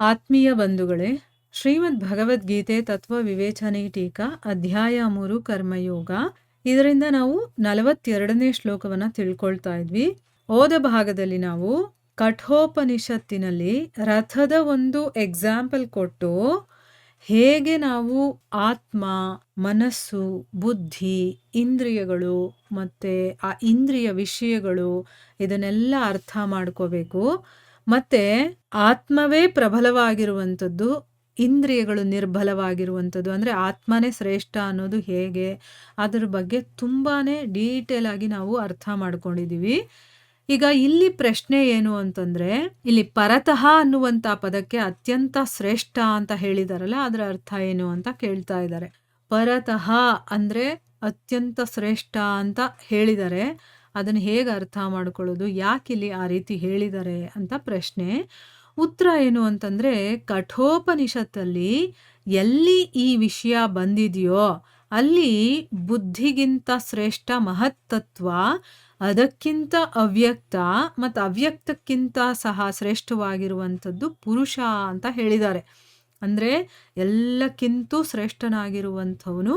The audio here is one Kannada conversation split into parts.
ಆತ್ಮೀಯ ಬಂಧುಗಳೇ, ಶ್ರೀಮದ್ ಭಗವದ್ಗೀತೆ ತತ್ವ ವಿವೇಚನೆ ಟೀಕಾ ಅಧ್ಯಾಯ 3 ಕರ್ಮಯೋಗ. ಇದರಿಂದ ನಾವು 42ನೇ ಶ್ಲೋಕವನ್ನ ತಿಳ್ಕೊಳ್ತಾ ಇದ್ವಿ. ಹೋದ ಭಾಗದಲ್ಲಿ ನಾವು ಕಠೋಪನಿಷತ್ತಿನಲ್ಲಿ ರಥದ ಒಂದು ಎಕ್ಸಾಂಪಲ್ ಕೊಟ್ಟು ಹೇಗೆ ನಾವು ಆತ್ಮ, ಮನಸ್ಸು, ಬುದ್ಧಿ, ಇಂದ್ರಿಯಗಳು ಮತ್ತೆ ಆ ಇಂದ್ರಿಯ ವಿಷಯಗಳು ಇದನ್ನೆಲ್ಲ ಅರ್ಥ ಮಾಡ್ಕೋಬೇಕು. ಮತ್ತೆ ಆತ್ಮವೇ ಪ್ರಬಲವಾಗಿರುವಂಥದ್ದು, ಇಂದ್ರಿಯಗಳು ನಿರ್ಬಲವಾಗಿರುವಂಥದ್ದು, ಅಂದರೆ ಆತ್ಮನೇ ಶ್ರೇಷ್ಠ ಅನ್ನೋದು ಹೇಗೆ, ಅದರ ಬಗ್ಗೆ ತುಂಬಾನೇ ಡೀಟೇಲ್ ಆಗಿ ನಾವು ಅರ್ಥ ಮಾಡ್ಕೊಂಡಿದ್ದೀವಿ. ಈಗ ಇಲ್ಲಿ ಪ್ರಶ್ನೆ ಏನು ಅಂತಂದ್ರೆ, ಇಲ್ಲಿ ಪರತಃ ಅನ್ನುವಂಥ ಪದಕ್ಕೆ ಅತ್ಯಂತ ಶ್ರೇಷ್ಠ ಅಂತ ಹೇಳಿದಾರಲ್ಲ, ಅದರ ಅರ್ಥ ಏನು ಅಂತ ಕೇಳ್ತಾ ಇದ್ದಾರೆ. ಪರತಃ ಅಂದ್ರೆ ಅತ್ಯಂತ ಶ್ರೇಷ್ಠ ಅಂತ ಹೇಳಿದ್ದಾರೆ. ಅದನ್ನು ಹೇಗೆ ಅರ್ಥ ಮಾಡ್ಕೊಳ್ಳೋದು, ಯಾಕಿಲ್ಲಿ ಆ ರೀತಿ ಹೇಳಿದ್ದಾರೆ ಅಂತ ಪ್ರಶ್ನೆ. ಉತ್ತರ ಏನು ಅಂತಂದ್ರೆ, ಕಠೋಪನಿಷತ್ತಲ್ಲಿ ಎಲ್ಲಿ ಈ ವಿಷಯ ಬಂದಿದೆಯೋ ಅಲ್ಲಿ ಬುದ್ಧಿಗಿಂತ ಶ್ರೇಷ್ಠ ಮಹತ್ತತ್ವ, ಅದಕ್ಕಿಂತ ಅವ್ಯಕ್ತ ಮತ್ತು ಅವ್ಯಕ್ತಕ್ಕಿಂತ ಸಹ ಶ್ರೇಷ್ಠವಾಗಿರುವಂಥದ್ದು ಪುರುಷ ಅಂತ ಹೇಳಿದ್ದಾರೆ. ಅಂದರೆ ಎಲ್ಲಕ್ಕಿಂತೂ ಶ್ರೇಷ್ಠನಾಗಿರುವಂಥವನು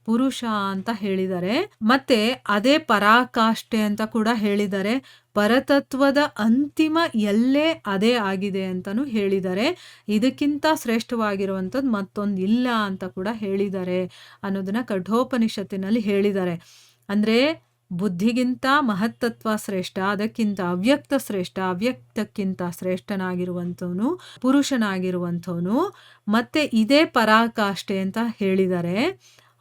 ಪುರುಷ ಅಂತ ಹೇಳಿದ್ದಾರೆ. ಮತ್ತೆ ಅದೇ ಪರಾಕಾಷ್ಠೆ ಅಂತ ಕೂಡ ಹೇಳಿದ್ದಾರೆ. ಪರತತ್ವದ ಅಂತಿಮ ಎಲ್ಲೇ ಅದೇ ಆಗಿದೆ ಅಂತಲೂ ಹೇಳಿದ್ದಾರೆ. ಇದಕ್ಕಿಂತ ಶ್ರೇಷ್ಠವಾಗಿರುವಂಥದ್ದು ಮತ್ತೊಂದು ಇಲ್ಲ ಅಂತ ಕೂಡ ಹೇಳಿದ್ದಾರೆ ಅನ್ನೋದನ್ನ ಕಠೋಪನಿಷತ್ತಿನಲ್ಲಿ ಹೇಳಿದ್ದಾರೆ. ಅಂದರೆ ಬುದ್ಧಿಗಿಂತ ಮಹತ್ತತ್ವ ಶ್ರೇಷ್ಠ, ಅದಕ್ಕಿಂತ ಅವ್ಯಕ್ತ ಶ್ರೇಷ್ಠ, ಅವ್ಯಕ್ತಕ್ಕಿಂತ ಶ್ರೇಷ್ಠನಾಗಿರುವಂಥವನು ಪುರುಷನಾಗಿರುವಂಥವನು. ಮತ್ತೆ ಇದೇ ಪರಾಕಾಷ್ಠೆ ಅಂತ ಹೇಳಿದ್ದಾರೆ.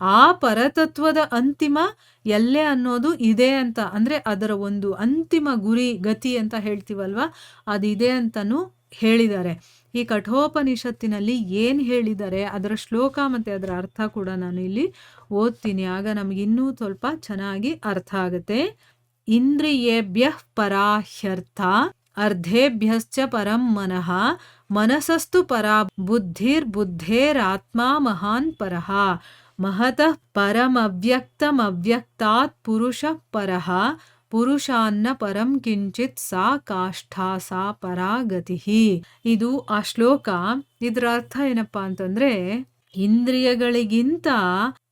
ಆ ಪರತತ್ವದ ಅಂತಿಮ ಎಲ್ಲೇ ಅನ್ನೋದು ಇದೆ ಅಂತ, ಅಂದರೆ ಅದರ ಒಂದು ಅಂತಿಮ ಗುರಿ ಗತಿ ಅಂತ ಹೇಳ್ತೀವಲ್ವ, ಅದಿದೆ ಅಂತಲೂ ಹೇಳಿದ್ದಾರೆ. ಈ ಕಠೋಪನಿಷತ್ತಿನಲ್ಲಿ ಏನು ಹೇಳಿದ್ದಾರೆ ಅದರ ಶ್ಲೋಕ ಮತ್ತು ಅದರ ಅರ್ಥ ಕೂಡ ನಾನು ಇಲ್ಲಿ ಓದ್ತೀನಿ, ಆಗ ನಮಗಿನ್ನೂ ಸ್ವಲ್ಪ ಚೆನ್ನಾಗಿ ಅರ್ಥ ಆಗುತ್ತೆ. ಇಂದ್ರಿಯೇಭ್ಯ ಪರಾಹ್ಯರ್ಥ ಅರ್ಧೇಭ್ಯಶ್ಚ ಪರಂ ಮನಃ ಮನಸಸ್ತು ಪರಾ ಬುದ್ಧಿರ್ಬುದ್ಧೇರಾತ್ಮ ಮಹಾನ್ ಪರಃ ಮಹತಃ ಪರಮವ್ಯಕ್ತಮವ್ಯಕ್ತಾತ್ ಪುರುಷ ಪರಃ ಪುರುಷಾನ್ನ ಪರಂ ಕಿಂಚಿತ್ ಸಾ ಕಾಷ್ಠಾ ಸಾ ಪರಾಗತಿ. ಇದು ಆ ಶ್ಲೋಕ. ಇದರ ಅರ್ಥ ಏನಪ್ಪಾ ಅಂತಂದ್ರೆ, ಇಂದ್ರಿಯಗಳಿಗಿಂತ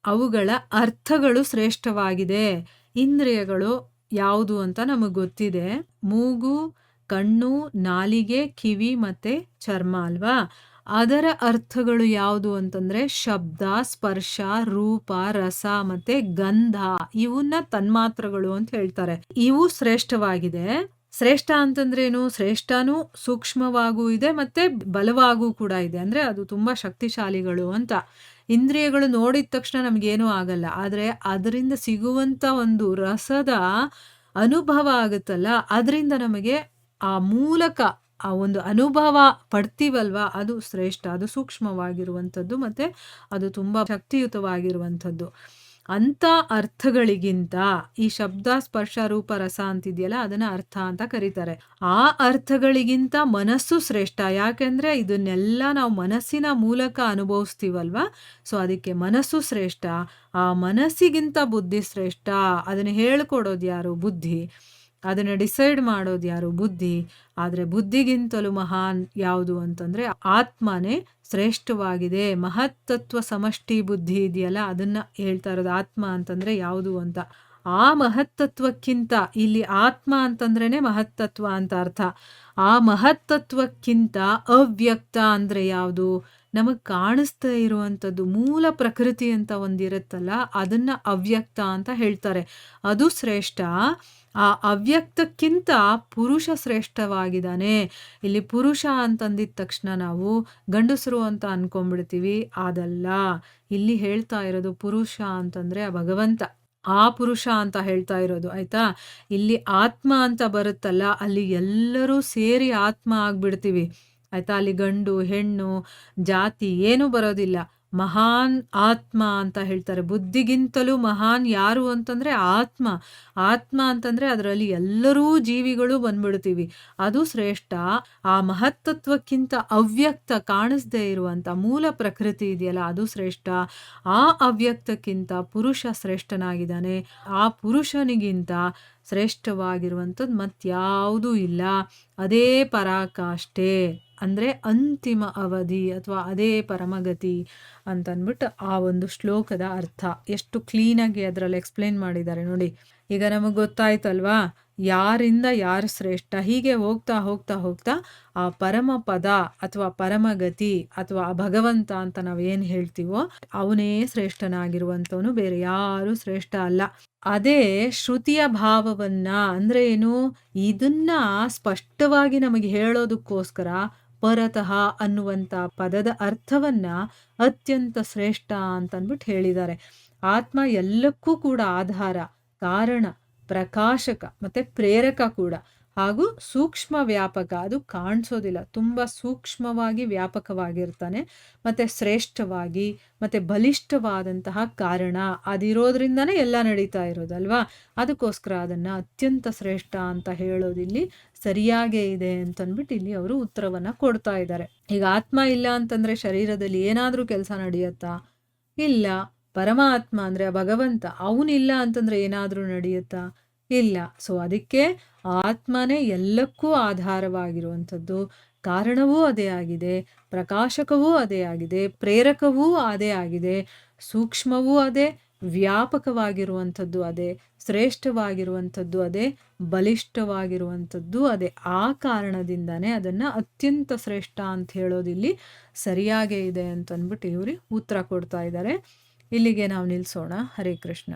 ಅವುಗಳ ಅರ್ಥಗಳು ಶ್ರೇಷ್ಠವಾಗಿದೆ. ಇಂದ್ರಿಯಗಳು ಯಾವುದು ಅಂತ ನಮಗೆ ಗೊತ್ತಿದೆ, ಮೂಗು, ಕಣ್ಣು, ನಾಲಿಗೆ, ಕಿವಿ ಮತ್ತೆ ಚರ್ಮ ಅಲ್ವಾ. ಅದರ ಅರ್ಥಗಳು ಯಾವುದು ಅಂತಂದ್ರೆ ಶಬ್ದ, ಸ್ಪರ್ಶ, ರೂಪ, ರಸ ಮತ್ತೆ ಗಂಧ, ಇವನ್ನ ತನ್ಮಾತ್ರಗಳು ಅಂತ ಹೇಳ್ತಾರೆ. ಇವು ಶ್ರೇಷ್ಠವಾಗಿದೆ. ಶ್ರೇಷ್ಠ ಅಂತಂದ್ರೇನು, ಶ್ರೇಷ್ಠನೂ ಸೂಕ್ಷ್ಮವಾಗೂ ಇದೆ ಮತ್ತೆ ಬಲವಾಗೂ ಕೂಡ ಇದೆ, ಅಂದ್ರೆ ಅದು ತುಂಬಾ ಶಕ್ತಿಶಾಲಿಗಳು ಅಂತ. ಇಂದ್ರಿಯಗಳು ನೋಡಿದ ತಕ್ಷಣ ನಮಗೇನೂ ಆಗಲ್ಲ, ಆದರೆ ಅದರಿಂದ ಸಿಗುವಂತ ಒಂದು ರಸದ ಅನುಭವ ಆಗುತ್ತಲ್ಲ, ಅದರಿಂದ ನಮಗೆ ಆ ಮೂಲಕ ಆ ಒಂದು ಅನುಭವ ಪಡ್ತೀವಲ್ವಾ, ಅದು ಶ್ರೇಷ್ಠ, ಅದು ಸೂಕ್ಷ್ಮವಾಗಿರುವಂಥದ್ದು ಮತ್ತೆ ಅದು ತುಂಬ ಶಕ್ತಿಯುತವಾಗಿರುವಂಥದ್ದು. ಅಂಥ ಅರ್ಥಗಳಿಗಿಂತ ಈ ಶಬ್ದ, ಸ್ಪರ್ಶ, ರೂಪ, ರಸ ಅಂತಿದೆಯಲ್ಲ, ಅದನ್ನ ಅರ್ಥ ಅಂತ ಕರೀತಾರೆ. ಆ ಅರ್ಥಗಳಿಗಿಂತ ಮನಸ್ಸು ಶ್ರೇಷ್ಠ. ಯಾಕೆಂದ್ರೆ ಇದನ್ನೆಲ್ಲ ನಾವು ಮನಸ್ಸಿನ ಮೂಲಕ ಅನುಭವಿಸ್ತೀವಲ್ವಾ, ಸೊ ಅದಕ್ಕೆ ಮನಸ್ಸು ಶ್ರೇಷ್ಠ. ಆ ಮನಸ್ಸಿಗಿಂತ ಬುದ್ಧಿ ಶ್ರೇಷ್ಠ. ಅದನ್ನು ಹೇಳ್ಕೊಡೋದು ಯಾರು? ಬುದ್ಧಿ. ಅದನ್ನು ಡಿಸೈಡ್ ಮಾಡೋದು ಯಾರು? ಬುದ್ಧಿ. ಆದರೆ ಬುದ್ಧಿಗಿಂತಲೂ ಮಹಾನ್ ಯಾವುದು ಅಂತಂದ್ರೆ ಆತ್ಮನೇ ಶ್ರೇಷ್ಠವಾಗಿದೆ. ಮಹತ್ತತ್ವ ಸಮಷ್ಟಿ ಬುದ್ಧಿ ಇದೆಯಲ್ಲ, ಅದನ್ನ ಹೇಳ್ತಾ ಇರೋದು. ಆತ್ಮ ಅಂತಂದ್ರೆ ಯಾವುದು ಅಂತ. ಆ ಮಹತ್ತತ್ವಕ್ಕಿಂತ, ಇಲ್ಲಿ ಆತ್ಮ ಅಂತಂದ್ರೇನೆ ಮಹತ್ತತ್ವ ಅಂತ ಅರ್ಥ. ಆ ಮಹತ್ತತ್ವಕ್ಕಿಂತ ಅವ್ಯಕ್ತ ಅಂದ್ರೆ ಯಾವುದು? ನಮಗೆ ಕಾಣಿಸ್ತಾ ಇರುವಂಥದ್ದು ಮೂಲ ಪ್ರಕೃತಿ ಅಂತ ಒಂದಿರುತ್ತಲ್ಲ, ಅದನ್ನ ಅವ್ಯಕ್ತ ಅಂತ ಹೇಳ್ತಾರೆ. ಅದು ಶ್ರೇಷ್ಠ. ಆ ಅವ್ಯಕ್ತಕ್ಕಿಂತ ಪುರುಷ ಶ್ರೇಷ್ಠವಾಗಿದ್ದಾನೆ. ಇಲ್ಲಿ ಪುರುಷ ಅಂತಂದಿದ ತಕ್ಷಣ ನಾವು ಗಂಡಸರು ಅಂತ ಅನ್ಕೊಂಡ್ಬಿಡ್ತೀವಿ, ಅದಲ್ಲ. ಇಲ್ಲಿ ಹೇಳ್ತಾ ಇರೋದು ಪುರುಷ ಅಂತಂದ್ರೆ ಆ ಭಗವಂತ, ಆ ಪುರುಷ ಅಂತ ಹೇಳ್ತಾ ಇರೋದು, ಆಯ್ತಾ. ಇಲ್ಲಿ ಆತ್ಮ ಅಂತ ಬರುತ್ತಲ್ಲ, ಅಲ್ಲಿ ಎಲ್ಲರೂ ಸೇರಿ ಆತ್ಮ ಆಗ್ಬಿಡ್ತೀವಿ, ಆಯ್ತಾ. ಅಲ್ಲಿ ಗಂಡು ಹೆಣ್ಣು ಜಾತಿ ಏನೂ ಬರೋದಿಲ್ಲ. ಮಹಾನ್ ಆತ್ಮ ಅಂತ ಹೇಳ್ತಾರೆ. ಬುದ್ಧಿಗಿಂತಲೂ ಮಹಾನ್ ಯಾರು ಅಂತಂದ್ರೆ ಆತ್ಮ. ಆತ್ಮ ಅಂತಂದ್ರೆ ಅದರಲ್ಲಿ ಎಲ್ಲರೂ ಜೀವಿಗಳು ಬಂದ್ಬಿಡ್ತೀವಿ, ಅದು ಶ್ರೇಷ್ಠ. ಆ ಮಹತ್ತತ್ವಕ್ಕಿಂತ ಅವ್ಯಕ್ತ, ಕಾಣಿಸ್ದೇ ಇರುವಂತ ಮೂಲ ಪ್ರಕೃತಿ ಇದೆಯಲ್ಲ, ಅದು ಶ್ರೇಷ್ಠ. ಆ ಅವ್ಯಕ್ತಕ್ಕಿಂತ ಪುರುಷ ಶ್ರೇಷ್ಠನಾಗಿದ್ದಾನೆ. ಆ ಪುರುಷನಿಗಿಂತ ಶ್ರೇಷ್ಠವಾಗಿರುವಂಥದ್ದು ಮತ್ಯಾವುದೂ ಇಲ್ಲ. ಅದೇ ಪರಾಕಾಷ್ಠೆ. ಅಂದರೆ ಅಂತಿಮ ಅವಧಿ ಅಥವಾ ಅದೇ ಪರಮಗತಿ ಅಂತಂದ್ಬಿಟ್ಟು ಆ ಒಂದು ಶ್ಲೋಕದ ಅರ್ಥ ಎಷ್ಟು ಕ್ಲೀನಾಗಿ ಅದರಲ್ಲಿ ಎಕ್ಸ್ಪ್ಲೇನ್ ಮಾಡಿದ್ದಾರೆ ನೋಡಿ. ಈಗ ನಮಗೆ ಗೊತ್ತಾಯ್ತಲ್ವಾ ಯಾರಿಂದ ಯಾರು ಶ್ರೇಷ್ಠ, ಹೀಗೆ ಹೋಗ್ತಾ ಹೋಗ್ತಾ ಹೋಗ್ತಾ ಆ ಪರಮ ಪದ ಅಥವಾ ಪರಮಗತಿ ಅಥವಾ ಆ ಭಗವಂತ ಅಂತ ನಾವೇನು ಹೇಳ್ತೀವೋ ಅವನೇ ಶ್ರೇಷ್ಠನಾಗಿರುವಂಥವನು, ಬೇರೆ ಯಾರು ಶ್ರೇಷ್ಠ ಅಲ್ಲ. ಅದೇ ಶ್ರುತಿಯ ಭಾವವನ್ನ ಅಂದ್ರೆ ಏನು, ಇದನ್ನ ಸ್ಪಷ್ಟವಾಗಿ ನಮಗೆ ಹೇಳೋದಕ್ಕೋಸ್ಕರ ಪರತಃ ಅನ್ನುವಂಥ ಪದದ ಅರ್ಥವನ್ನ ಅತ್ಯಂತ ಶ್ರೇಷ್ಠ ಅಂತಂದ್ಬಿಟ್ಟು ಹೇಳಿದ್ದಾರೆ. ಆತ್ಮ ಎಲ್ಲಕ್ಕೂ ಕೂಡ ಆಧಾರ, ಕಾರಣ, ಪ್ರಕಾಶಕ ಮತ್ತೆ ಪ್ರೇರಕ ಕೂಡ, ಹಾಗೂ ಸೂಕ್ಷ್ಮ ವ್ಯಾಪಕ, ಅದು ಕಾಣಿಸೋದಿಲ್ಲ, ತುಂಬ ಸೂಕ್ಷ್ಮವಾಗಿ ವ್ಯಾಪಕವಾಗಿರ್ತಾನೆ, ಮತ್ತೆ ಶ್ರೇಷ್ಠವಾಗಿ ಮತ್ತೆ ಬಲಿಷ್ಠವಾದಂತಹ ಕಾರಣ ಅದಿರೋದ್ರಿಂದನೇ ಎಲ್ಲ ನಡೀತಾ ಇರೋದಲ್ವಾ. ಅದಕ್ಕೋಸ್ಕರ ಅದನ್ನ ಅತ್ಯಂತ ಶ್ರೇಷ್ಠ ಅಂತ ಹೇಳೋದಿಲ್ಲಿ ಸರಿಯಾಗೇ ಇದೆ ಅಂತಂದ್ಬಿಟ್ಟು ಇಲ್ಲಿ ಅವರು ಉತ್ತರವನ್ನ ಕೊಡ್ತಾ ಇದ್ದಾರೆ. ಈಗ ಆತ್ಮ ಇಲ್ಲ ಅಂತಂದ್ರೆ ಶರೀರದಲ್ಲಿ ಏನಾದ್ರೂ ಕೆಲಸ ನಡೆಯುತ್ತಾ? ಇಲ್ಲ. ಪರಮಾತ್ಮ ಅಂದ್ರೆ ಭಗವಂತ, ಅವನಿಲ್ಲ ಅಂತಂದ್ರೆ ಏನಾದ್ರೂ ನಡೆಯುತ್ತಾ? ಇಲ್ಲ. ಸೊ ಅದಕ್ಕೆ ಆತ್ಮನೇ ಎಲ್ಲಕ್ಕೂ ಆಧಾರವಾಗಿರುವಂಥದ್ದು, ಕಾರಣವೂ ಅದೇ ಆಗಿದೆ, ಪ್ರಕಾಶಕವೂ ಅದೇ ಆಗಿದೆ, ಪ್ರೇರಕವೂ ಅದೇ ಆಗಿದೆ, ಸೂಕ್ಷ್ಮವೂ ಅದೇ, ವ್ಯಾಪಕವಾಗಿರುವಂಥದ್ದು ಅದೇ, ಶ್ರೇಷ್ಠವಾಗಿರುವಂಥದ್ದು ಅದೇ, ಬಲಿಷ್ಠವಾಗಿರುವಂಥದ್ದು ಅದೇ. ಆ ಕಾರಣದಿಂದಾನೇ ಅದನ್ನ ಅತ್ಯಂತ ಶ್ರೇಷ್ಠ ಅಂತ ಹೇಳೋದಿಲ್ಲಿ ಸರಿಯಾಗೇ ಇದೆ ಅಂತಂದ್ಬಿಟ್ಟು ಇವರು ಉತ್ತರ ಕೊಡ್ತಾ ಇದ್ದಾರೆ. ಇಲ್ಲಿಗೆ ನಾವು ನಿಲ್ಲಿಸೋಣ. ಹರೇ ಕೃಷ್ಣ.